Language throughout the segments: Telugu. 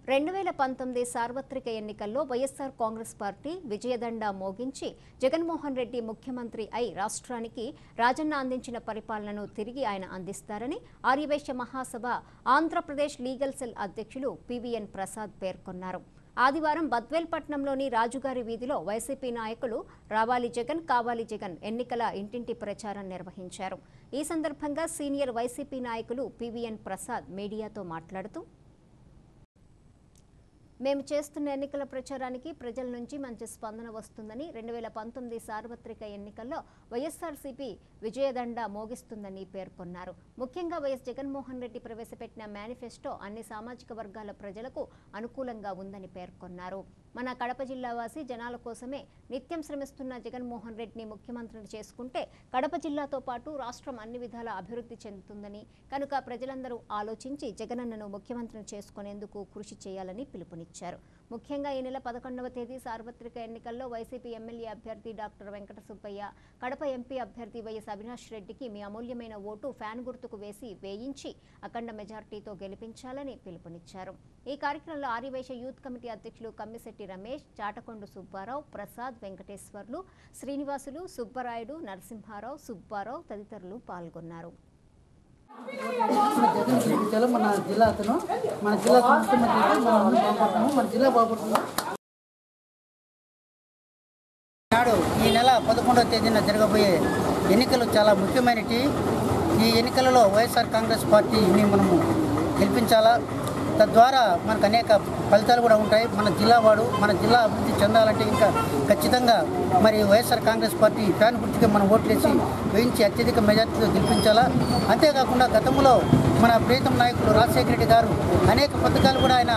2019 సార్వత్రిక ఎన్నికల్లో వైఎస్ఆర్ కాంగ్రెస్ పార్టీ విజయదండ మోగించి జగన్మోహన్ రెడ్డి ముఖ్యమంత్రి అయి రాష్ట్రానికి రాజన్న అందించిన పరిపాలనను తిరిగి ఆయన అందిస్తారని ఆర్యవైశ్య మహాసభ ఆంధ్రప్రదేశ్ లీగల్ సెల్ అధ్యక్షులు పివిఎన్ ప్రసాద్ పేర్కొన్నారు. ఆదివారం బద్వేల్పట్నంలోని రాజుగారి వీధిలో వైసీపీ నాయకులు రావాలి జగన్ కావాలి జగన్ ఎన్నికల ఇంటింటి ప్రచారం నిర్వహించారు. ఈ సందర్భంగా సీనియర్ వైసీపీ నాయకులు పివిఎన్ ప్రసాద్ మీడియాతో మాట్లాడుతూ మేము చేస్తున్న ఎన్నికల ప్రచారానికి ప్రజల నుంచి మంచి స్పందన వస్తుందని 2019 సార్వత్రిక ఎన్నికల్లో వైఎస్ఆర్సీపీ విజయదండ మోగిస్తుందని పేర్కొన్నారు. ముఖ్యంగా వైఎస్ జగన్మోహన్ రెడ్డి ప్రవేశపెట్టిన మేనిఫెస్టో అన్ని సామాజిక వర్గాల ప్రజలకు అనుకూలంగా ఉందని పేర్కొన్నారు. మన కడప జిల్లా వాసి జనాల కోసమే నిత్యం శ్రమిస్తున్న జగన్మోహన్ రెడ్డిని ముఖ్యమంత్రిని చేసుకుంటే కడప జిల్లాతో పాటు రాష్ట్రం అన్ని విధాల అభివృద్ధి చెందుతుందని, కనుక ప్రజలందరూ ఆలోచించి జగనన్నను ముఖ్యమంత్రిని చేసుకునేందుకు కృషి చేయాలని పిలుపునిచ్చారు. ముఖ్యంగా ఈ నెల 11వ తేదీ సార్వత్రిక ఎన్నికల్లో వైసీపీ ఎమ్మెల్యే అభ్యర్థి డాక్టర్ వెంకట సుబ్బయ్య, కడప ఎంపీ అభ్యర్థి వైఎస్ అవినాష్ రెడ్డికి మీ అమూల్యమైన ఓటు ఫ్యాన్ గుర్తుకు వేయించి అఖండ మెజార్టీతో గెలిపించాలని పిలుపునిచ్చారు. ఈ కార్యక్రమంలో ఆర్యవైశ్య యూత్ కమిటీ అధ్యక్షులు కమ్మిశెట్టి రమేష్, చాటకొండు సుబ్బారావు, ప్రసాద్, వెంకటేశ్వర్లు, శ్రీనివాసులు, సుబ్బరాయుడు, నరసింహారావు, సుబ్బారావు తదితరులు పాల్గొన్నారు. మన జిల్లా అతను మన జిల్లా మన జిల్లా బాగుపడుతున్నాం. నాడు ఈ నెల 11వ తేదీన జరగబోయే ఎన్నికలు చాలా ముఖ్యమైనవి. ఈ ఎన్నికలలో వైఎస్ఆర్ కాంగ్రెస్ పార్టీని మనము గెలిపించాలా. తద్వారా మనకు అనేక ఫలితాలు కూడా ఉంటాయి. మన జిల్లా అభివృద్ధి చెందాలంటే ఇంకా ఖచ్చితంగా మరి వైఎస్ఆర్ కాంగ్రెస్ పార్టీ ఫ్యాన్ గుర్తుగా మనం ఓట్లేసి వేయించి అత్యధిక మెజార్టీతో గెలిపించాలా. అంతేకాకుండా గతంలో మన ప్రీతం నాయకులు రాజశేఖర రెడ్డి గారు అనేక పథకాలు కూడా ఆయన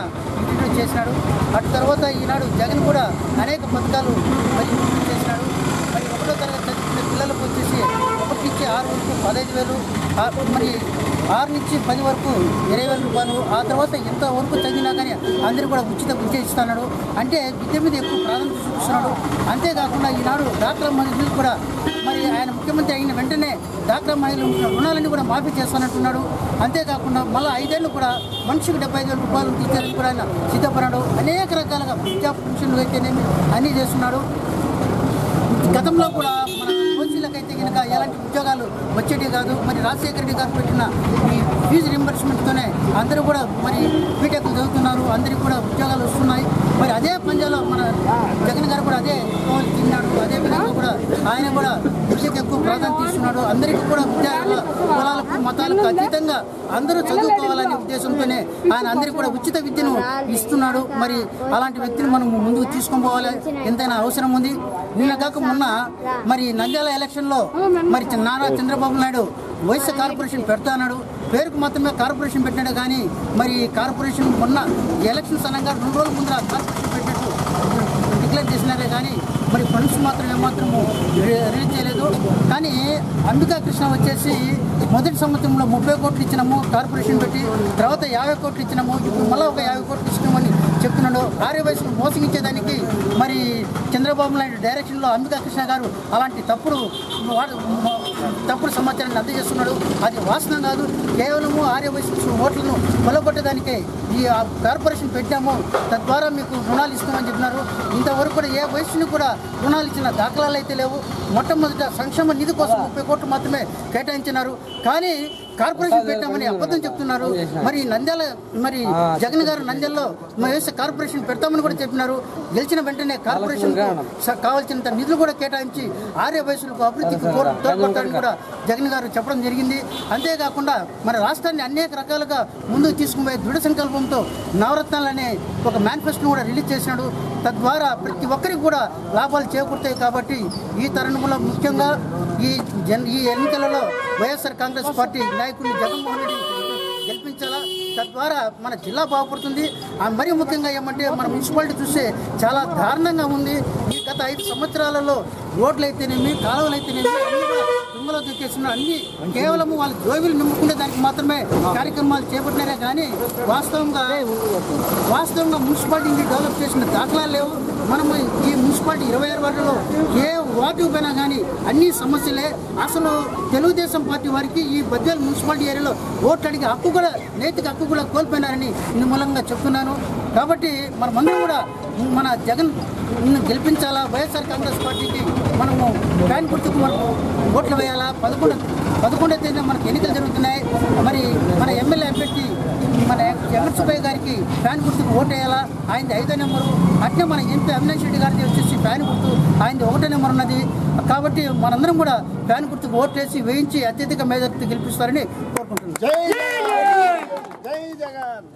ఇంట్రడ్యూస్ చేసినాడు. అటు తర్వాత ఈనాడు జగన్ కూడా అనేక పథకాలు మరి ఇంట్రడ్యూస్ చేసినాడు. మరి 1వ తరగతి చదువుకునే పిల్లలకు వచ్చేసి 1 నుంచి 6 వరకు 15,000, మరి 6 నుంచి 10 వరకు 20,000 రూపాయలు. ఆ తర్వాత ఎంతవరకు చదివినా కానీ అందరూ కూడా ఉచిత విద్య ఇస్తున్నాడు. అంటే విద్య మీద ఎక్కువ ప్రాధాన్యత చూపిస్తున్నాడు. అంతేకాకుండా ఈనాడు డాక్టర్ మహిళలు కూడా మరి ఆయన ముఖ్యమంత్రి అయిన వెంటనే డాక్టర్ మహిళలు రుణాలన్నీ కూడా మాఫీ చేస్తానంటున్నాడు. అంతేకాకుండా మళ్ళీ 5 ఏళ్ళు కూడా మనిషికి 75,000 రూపాయలు తీర్చాలని కూడా ఆయన సిద్ధపడ్డాడు. అనేక రకాలుగా విద్యా పెన్షన్లు అయితేనేమి అన్నీ చేస్తున్నాడు. గతంలో కూడా మన ఓసీలకైతే కనుక ఎలాంటి ఉద్యోగాలు వచ్చేవి కాదు. మరి రాజశేఖర రెడ్డి గారు పెట్టిన ఈ ఫీజు రింబర్స్మెంట్తోనే అందరూ కూడా మరి బీటెక్లు చదువుతున్నారు. అందరికీ కూడా ఉద్యోగాలు వస్తున్నాయి. మరి అదే పంజాలో మన జగన్ గారు కూడా అదే తిన్నాడు. అదే విధంగా కూడా ఆయన కూడా విద్యకు ఎక్కువ ప్రాధాన్యత ఇస్తున్నాడు. అందరికీ కూడా కులాలకు మతాలకు అతీతంగా అందరూ చదువుకోవాలనే ఉద్దేశంతోనే ఆయన అందరికీ కూడా ఉచిత విద్యను ఇస్తున్నాడు. మరి అలాంటి వ్యక్తిని మనం ముందుకు తీసుకొని పోవాలి, ఎంతైనా అవసరం ఉంది. నిన్న కాక మొన్న మరి నంద్యాల ఎలక్షన్లో మరి నారా చంద్రబాబు నాయుడు వైఎస్ఆర్ కార్పొరేషన్ పెడతా అన్నాడు. పేరుకు మాత్రమే కార్పొరేషన్ పెట్టాడు కానీ మరి కార్పొరేషన్ మొన్న ఎలక్షన్స్ అనగా 2 రోజుల ముందు కార్పొరేషన్ పెట్టినట్టు డిక్లేర్ చేసినారే కానీ మరి ఫండ్స్ మాత్రం ఏమాత్రము రిలీజ్ చేయలేదు. కానీ అంబికా కృష్ణ వచ్చేసి మొదటి సంవత్సరంలో 30 కోట్లు ఇచ్చినాము కార్పొరేషన్ పెట్టి, తర్వాత 50 కోట్లు ఇచ్చినాము, ఇప్పుడు మళ్ళీ ఒక 50 కోట్లు ఇచ్చినామని చెప్తున్నాడు. ఆర్యవైశ్యులు మోసగించేదానికి మరి చంద్రబాబు నాయుడు డైరెక్షన్లో అంబికా కృష్ణ గారు అలాంటి తప్పుడు సమాచారాన్ని అందజేస్తున్నాడు. అది వాస్తవం కాదు. కేవలము ఆర్యవైశ్య ఓట్లను కొలగొట్టడానికే ఈ కార్పొరేషన్ పెట్టాము, తద్వారా మీకు రుణాలు ఇస్తామని చెప్పినారు. ఇంతవరకు కూడా ఏ వయసుని కూడా రుణాలు ఇచ్చిన దాఖలాలు అయితే లేవు. మొట్టమొదట సంక్షేమ నిధి కోసం 30 కోట్లు మాత్రమే కేటాయించినారు. కానీ కార్పొరేషన్ పెట్టామని అబద్ధం చెప్తున్నారు. మరి నంద్యాల మరి జగన్ గారు నంద్యాలలో వైఎస్ఆర్ కార్పొరేషన్ పెడతామని కూడా చెప్పినారు. గెలిచిన వెంటనే కార్పొరేషన్ కావాల్సినంత నిధులు కూడా కేటాయించి ఆర్యవైశ్యులకు అభివృద్ధికి తోడ్పడతారని కూడా జగన్ గారు చెప్పడం జరిగింది. అంతేకాకుండా మన రాష్ట్రాన్ని అనేక రకాలుగా ముందుకు తీసుకుపోయే దృఢ సంకల్పంతో నవరత్నాలనే ఒక మేనిఫెస్టోను కూడా రిలీజ్ చేసినాడు. తద్వారా ప్రతి ఒక్కరికి కూడా లాభాలు చేకూరుతాయి. కాబట్టి ఈ తరుణంలో ముఖ్యంగా ఈ ఎన్నికలలో వైఎస్ఆర్ కాంగ్రెస్ పార్టీ నాయకుడిని జగన్మోహన్ రెడ్డి గెలిపించాలా. తద్వారా మన జిల్లా బాగుపడుతుంది. మరీ ముఖ్యంగా ఏమంటే మన మున్సిపాలిటీ చూస్తే చాలా దారుణంగా ఉంది. ఈ గత 5 సంవత్సరాలలో రోడ్లు అయితేనేమి, కాలువలు అయితేనేమి అన్నీ కూడా తుంగలో దొక్కేస్తున్నారు. అన్నీ కేవలము వాళ్ళ జోబీలు నింపుకునే దానికి మాత్రమే కార్యక్రమాలు చేపట్టినారే కానీ వాస్తవంగా మున్సిపాలిటీని డెవలప్ చేసిన దాఖలాలు లేవు. మనము ఈ మున్సిపాలిటీ 26 వార్డులో ఏ వార్డు పైనా కానీ అన్ని సమస్యలే. అసలు తెలుగుదేశం పార్టీ వారికి ఈ బద్వేల్ మున్సిపాలిటీ ఏరియాలో ఓట్లు అడిగే హక్కు కూడా, నైతిక హక్కు కూడా కోల్పోయినారని మూలంగా చెప్తున్నాను. కాబట్టి మనమందరం కూడా మన జగన్ గెలిపించాలా, వైఎస్ఆర్ కాంగ్రెస్ పార్టీకి మనము ఫ్యాన్ గుర్తుకు మనకు ఓట్లు వేయాలా. 11వ తేదీన మనకు ఎన్నికలు జరుగుతున్నాయి. మరి మన ఎమ్మెల్యే అభ్యర్థి మన జగన్ సుబ్బయ్య గారికి ఫ్యాన్ గుర్తుకు ఓటు వేయాలా. ఆయనది 5వ నెంబరు. అట్నే మన ఎంపీ అవినాష్ రెడ్డి గారిది వచ్చేసి ఫ్యాన్ గుర్తు, ఆయనది 1వ నెంబర్ ఉన్నది. కాబట్టి మనందరం కూడా ఫ్యాన్ గుర్తుకు ఓటు వేసి వేయించి అత్యధిక మెజార్టీ గెలిపిస్తారని కోరుకుంటున్నాం. జై జగన్.